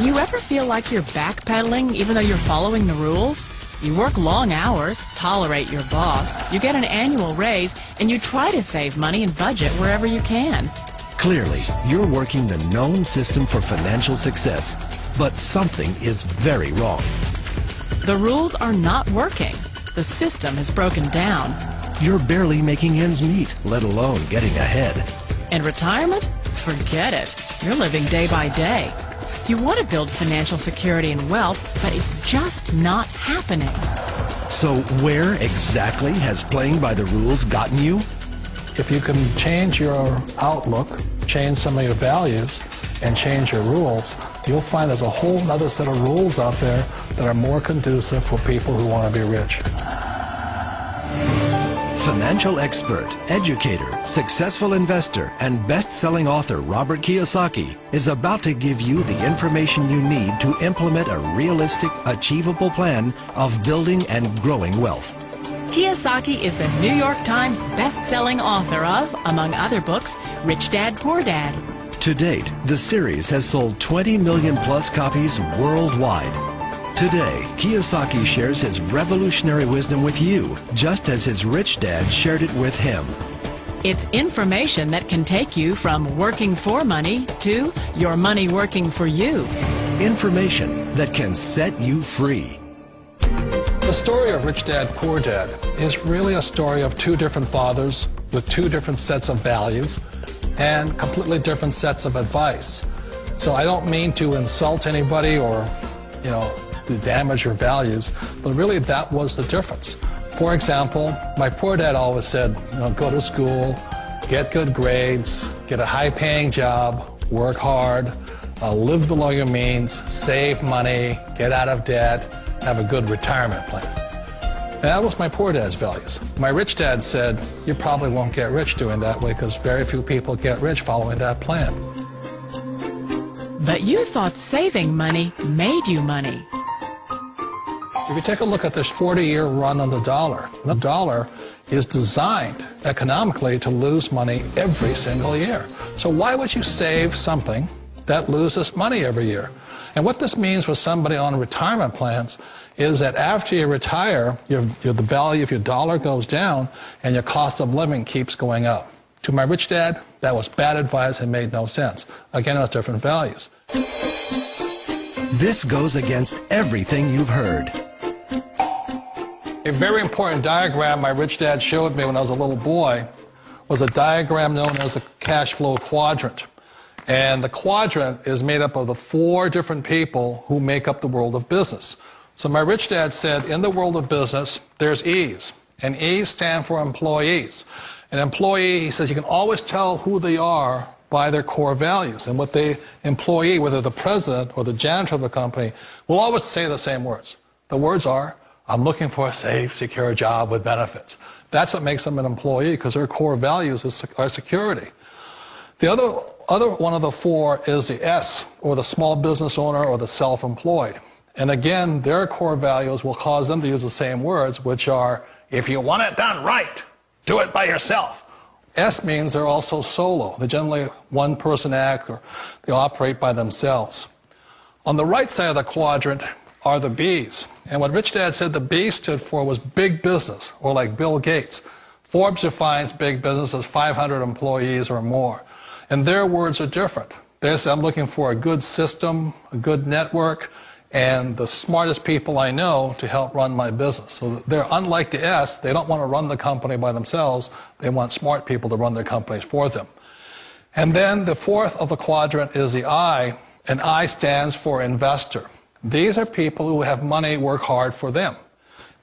Do you ever feel like you're backpedaling even though you're following the rules? You work long hours, tolerate your boss, you get an annual raise, and you try to save money and budget wherever you can. Clearly, you're working the known system for financial success, but something is very wrong. The rules are not working. The system has broken down. You're barely making ends meet, let alone getting ahead. And retirement? Forget it. You're living day by day. You want to build financial security and wealth, but it's just not happening. So where exactly has playing by the rules gotten you? If you can change your outlook, change some of your values, and change your rules, you'll find there's a whole other set of rules out there that are more conducive for people who want to be rich. Financial expert, educator, successful investor, and best-selling author Robert Kiyosaki is about to give you the information you need to implement a realistic, achievable plan of building and growing wealth. Kiyosaki is the New York Times best-selling author of, among other books, Rich Dad, Poor Dad. To date, the series has sold 20 million plus copies worldwide. Today, Kiyosaki shares his revolutionary wisdom with you, just as his rich dad shared it with him. It's information that can take you from working for money to your money working for you. Information that can set you free. The story of Rich Dad, Poor Dad is really a story of two different fathers with two different sets of values and completely different sets of advice. So I don't mean to insult anybody or, to damage your values, but really that was the difference. For example, my poor dad always said, go to school, get good grades, get a high-paying job, work hard, live below your means, save money, get out of debt, have a good retirement plan. And that was my poor dad's values. My rich dad said, you probably won't get rich doing that way because very few people get rich following that plan. But you thought saving money made you money. If you take a look at this 40-year run on the dollar is designed economically to lose money every single year. So why would you save something that loses money every year? And what this means for somebody on retirement plans is that after you retire, the value of your dollar goes down and your cost of living keeps going up. To my rich dad, that was bad advice and made no sense. Again, it was different values. This goes against everything you've heard. A very important diagram my rich dad showed me when I was a little boy was a diagram known as a cash flow quadrant. And the quadrant is made up of the four different people who make up the world of business. So my rich dad said, in the world of business, there's E's. And E's stand for employees. An employee, he says, you can always tell who they are by their core values. And what the employee, whether the president or the janitor of the company, will always say the same words. The words are, I'm looking for a safe, secure job with benefits. That's what makes them an employee, because their core values are security. The other one of the four is the S, or the small business owner or the self-employed. And again, their core values will cause them to use the same words, which are, if you want it done right, do it by yourself. S means they're also solo. They're generally one-person act, or they operate by themselves. On the right side of the quadrant are the B's. And what Rich Dad said the B stood for was big business, or like Bill Gates. Forbes defines big business as 500 employees or more. And their words are different. They say, I'm looking for a good system, a good network, and the smartest people I know to help run my business. So they're unlike the S. They don't want to run the company by themselves. They want smart people to run their companies for them. And then the fourth of the quadrant is the I, and I stands for investor. These are people who have money work hard for them.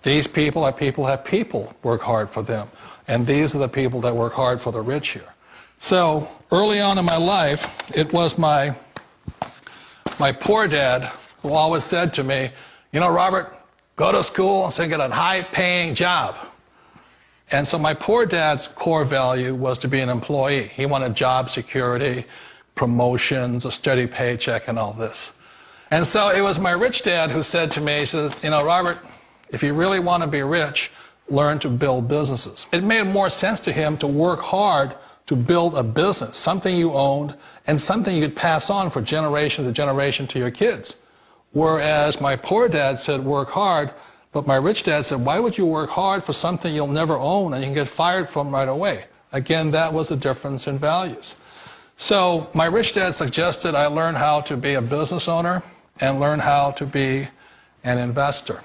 These people are people who have people work hard for them. And these are the people that work hard for the rich here. So early on in my life, it was my poor dad who always said to me, Robert, go to school and get a high-paying job. And so my poor dad's core value was to be an employee. He wanted job security, promotions, a steady paycheck, and all this. And so it was my rich dad who said to me, he says, Robert, if you really want to be rich, learn to build businesses. It made more sense to him to work hard to build a business, something you owned, and something you could pass on for generation to generation to your kids. Whereas my poor dad said, work hard, but my rich dad said, why would you work hard for something you'll never own and you can get fired from right away? Again, that was the difference in values. So my rich dad suggested I learn how to be a business owner and learn how to be an investor.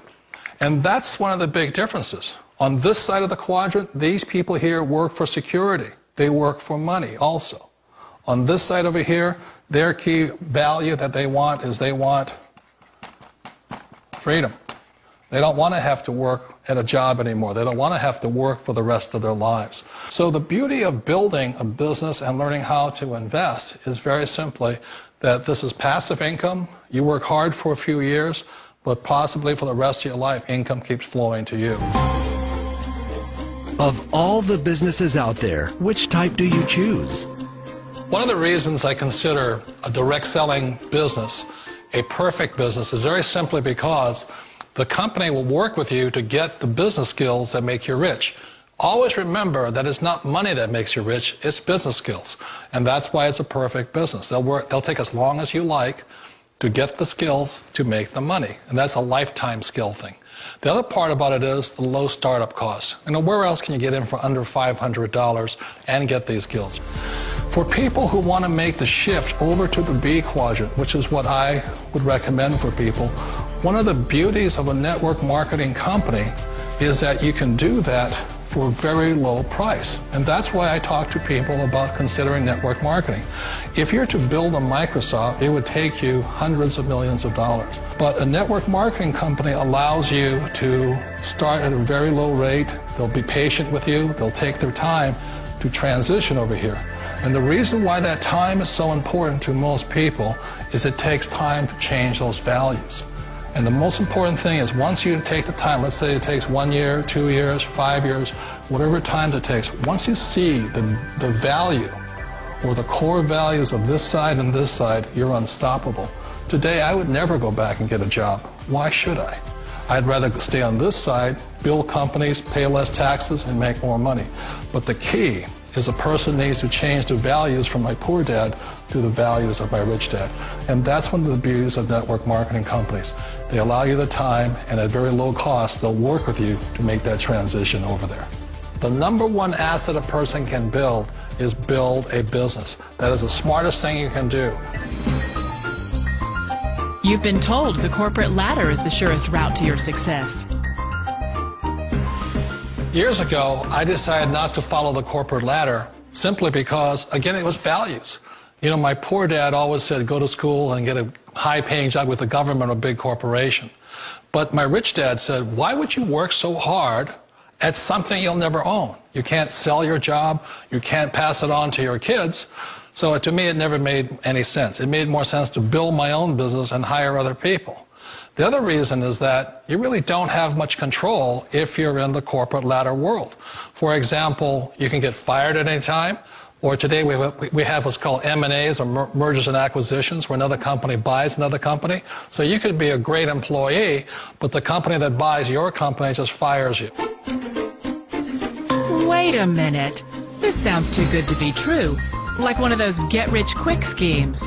And that's one of the big differences. On this side of the quadrant, these people here work for security. They work for money also. On this side over here, their key value that they want is they want freedom. They don't want to have to work at a job anymore. They don't want to have to work for the rest of their lives. So the beauty of building a business and learning how to invest is very simply that this is passive income. You work hard for a few years, but possibly for the rest of your life, income keeps flowing to you. Of all the businesses out there, which type do you choose? One of the reasons I consider a direct selling business a perfect business is very simply because the company will work with you to get the business skills that make you rich. Always remember that it's not money that makes you rich, it's business skills. And that's why it's a perfect business. They'll take as long as you like to get the skills to make the money. And that's a lifetime skill thing. The other part about it is the low startup costs. You know, where else can you get in for under $500 and get these skills? For people who want to make the shift over to the B quadrant, which is what I would recommend for people, one of the beauties of a network marketing company is that you can do that for a very low price. And that's why I talk to people about considering network marketing. If you're to build a Microsoft, it would take you hundreds of millions of dollars. But a network marketing company allows you to start at a very low rate. They'll be patient with you. They'll take their time to transition over here. And the reason why that time is so important to most people is it takes time to change those values. And the most important thing is once you take the time, let's say it takes 1 year, 2 years, 5 years, whatever time it takes, once you see the value or the core values of this side and this side, you're unstoppable. Today, I would never go back and get a job. Why should I? I'd rather stay on this side, build companies, pay less taxes, and make more money. But the key is a person needs to change the values from my poor dad to the values of my rich dad. And that's one of the beauties of network marketing companies. They allow you the time, and at very low cost, they'll work with you to make that transition over there. The number one asset a person can build is build a business. That is the smartest thing you can do. You've been told the corporate ladder is the surest route to your success. Years ago, I decided not to follow the corporate ladder simply because, again, it was values. You know, my poor dad always said, go to school and get a high-paying job with the government or a big corporation. But my rich dad said, why would you work so hard at something you'll never own? You can't sell your job. You can't pass it on to your kids. So to me, it never made any sense. It made more sense to build my own business and hire other people. The other reason is that you really don't have much control if you're in the corporate ladder world. For example, you can get fired at any time, or today we have what's called M&As, or mergers and acquisitions, where another company buys another company. So you could be a great employee, but the company that buys your company just fires you. Wait a minute. This sounds too good to be true. Like one of those get-rich-quick schemes.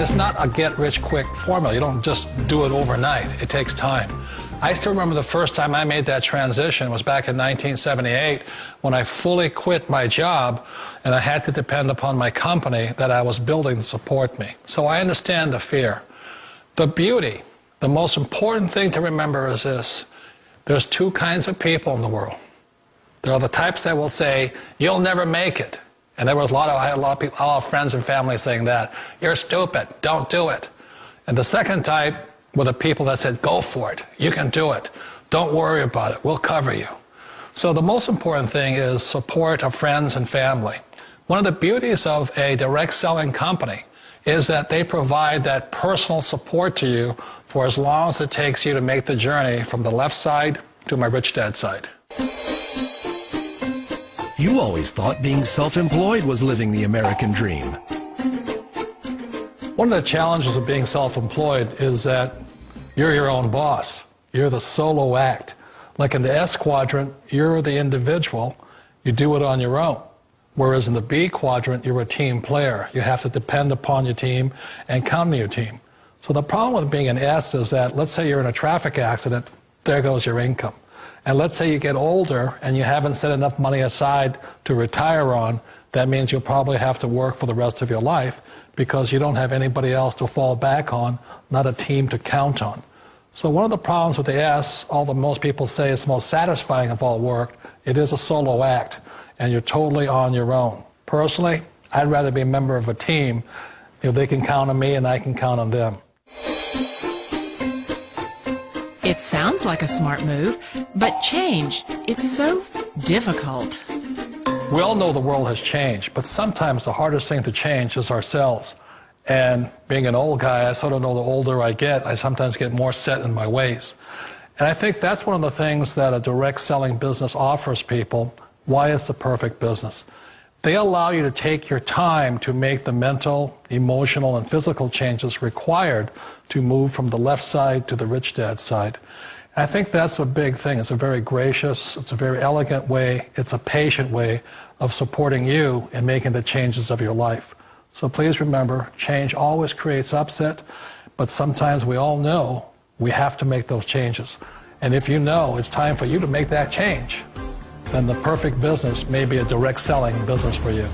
It's not a get-rich-quick formula. You don't just do it overnight. It takes time. I still remember the first time I made that transition was back in 1978 when I fully quit my job and I had to depend upon my company that I was building to support me. So I understand the fear. The beauty, the most important thing to remember is this. There's two kinds of people in the world. There are the types that will say, you'll never make it. And I had a lot of people, a lot of friends and family saying that. You're stupid, don't do it. And the second type were the people that said, go for it, you can do it. Don't worry about it, we'll cover you. So the most important thing is support of friends and family. One of the beauties of a direct selling company is that they provide that personal support to you for as long as it takes you to make the journey from the left side to my rich dad's side. You always thought being self-employed was living the American dream. One of the challenges of being self-employed is that you're your own boss. You're the solo act. Like in the S quadrant, you're the individual. You do it on your own. Whereas in the B quadrant, you're a team player. You have to depend upon your team and count on your team. So the problem with being an S is that, let's say you're in a traffic accident, there goes your income. And let's say you get older and you haven't set enough money aside to retire on, that means you'll probably have to work for the rest of your life because you don't have anybody else to fall back on, not a team to count on. So one of the problems with the S, although most people say it's the most satisfying of all work, it is a solo act, and you're totally on your own. Personally, I'd rather be a member of a team. They can count on me and I can count on them. It sounds like a smart move, but change, it's so difficult. We all know the world has changed, but sometimes the hardest thing to change is ourselves. And being an old guy, I sort of know the older I get, I sometimes get more set in my ways. And I think that's one of the things that a direct selling business offers people, why it's the perfect business. They allow you to take your time to make the mental, emotional, and physical changes required to move from the left side to the rich dad side. And I think that's a big thing. It's a very gracious, it's a very elegant way, it's a patient way of supporting you in making the changes of your life. So please remember, change always creates upset, but sometimes we all know we have to make those changes. And if you know it's time for you to make that change, then the perfect business may be a direct selling business for you.